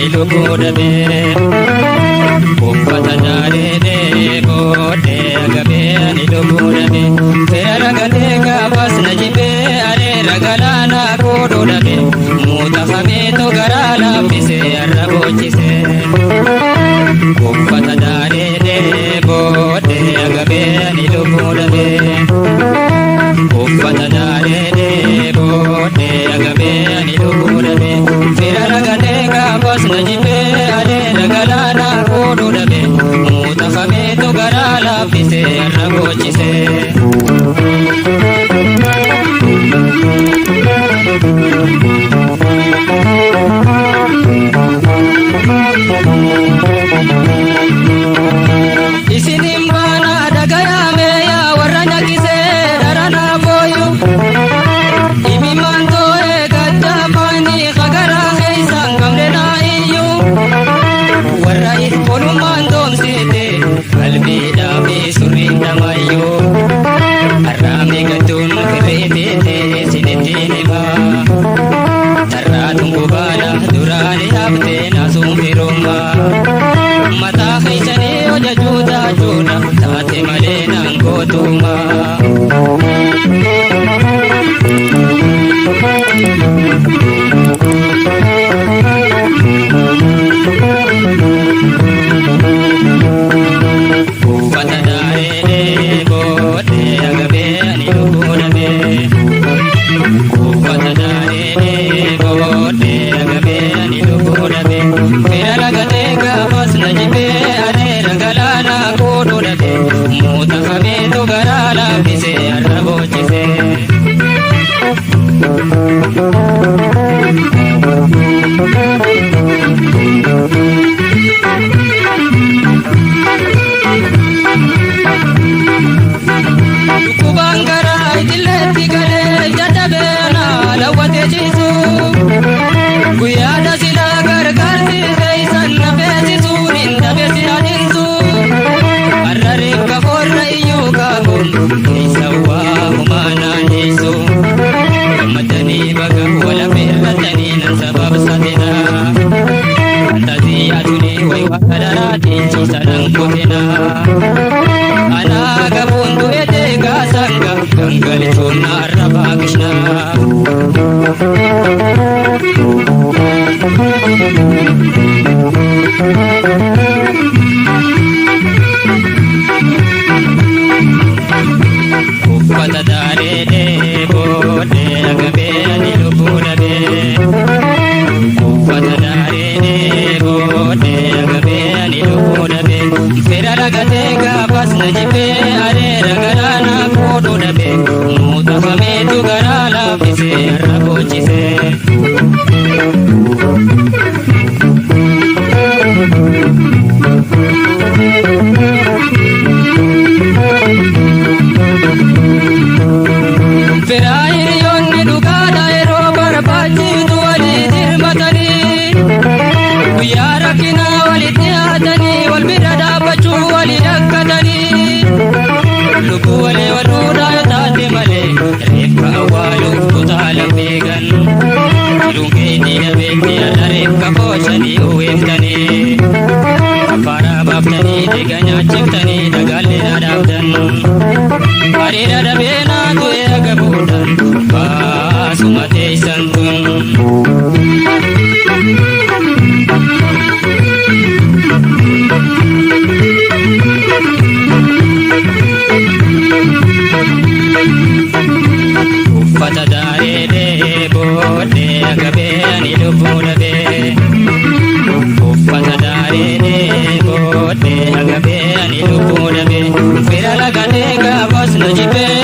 ani lubbuu dhabee uffata daaree boodee agabee ani lubbuu dhabee seera gatee gaafas na jibee areera galaanaa kooduu dhabee muuta fameetu garaa laaffisee har'a boochise uffata daaree boodee agabee ani lubbuu dhabee uffata daaree boodee agabee ani lubbuu dhabee seera gatee gaafas na jibee areera galaanaa kooduu dhabee muuta fameetu garaa laaffisee har'a boochise. Isinin baana dhagayame yaa warra nyakisee dharanaa booyu imimaan too'ee gajjaafanii hagaraa keeysan gamne naa iyyuu warra olummaan doomsite qalbiidhaa fi surriin dhamayyuu har'aami gadduun kirreeteete sinittiin himaa tarraatuun gubaala duraanii haftee naasuun firummaa mataa keeysanii hojjechuu taachuudha taate malee naan gootumaa. Uffata daaree boodee agabee ani lubbuu dhabee uffata daaree boodee agabee ani lubbuu dhabee seera gatee gaafas na jibee areera galaanaa kooduu dhabee muuta fameetu garaa laaffisee har'a boochise. Dhukkubaan garaa idileetti galee jajjabeena lawwatee ciisu guyyaadha silaa gargaarsi keeysan na beesisuun hin dhabeesi adinsu har'a reeffa foorra iyyuu kaakuun keeysa waa humaanaan dhiisu gammadanii baga wala beerratanii nan sababsatina fantaziyyaatuni way waa daraatiin ciisanan kutina anaa gabuun du'ete gaasanga gangalichuun arrabaa kishnaa. Uffata daaree boodee agabee ani lubbuu dhabee uffata daaree boodee agabee ani lubbuu dhabee seera gatee gaafas na jibee areera galaanaa kooduu dhabee muuta fameetu garaa laaffisee har'a boochise. Firaa hiriyoonni dhugaadha yeroo barbaachisu walii dirmatanii guyyaa rakkinaa walitti dhiyaatanii wal bira dhaabbachuu walii dhakkatanii lubbuu walee walhuudhaa yoo taate malee reeffa awwaaluuf kutaa lammeegan lugeetii dhabeetti har'a reeffa booshanii uwweeftanii affaaraa baaftanii deega nyaachiftanii dhagaallee na dhaabdan hariira dhabee naa tu'ee agabuudhaan baasuma teeysan tun. Uffata daaree boodee agabee ani lubbuu dhabee uffata daaree boodee agabee ani lubbuu dhabee fira lagatee gaafas na jibee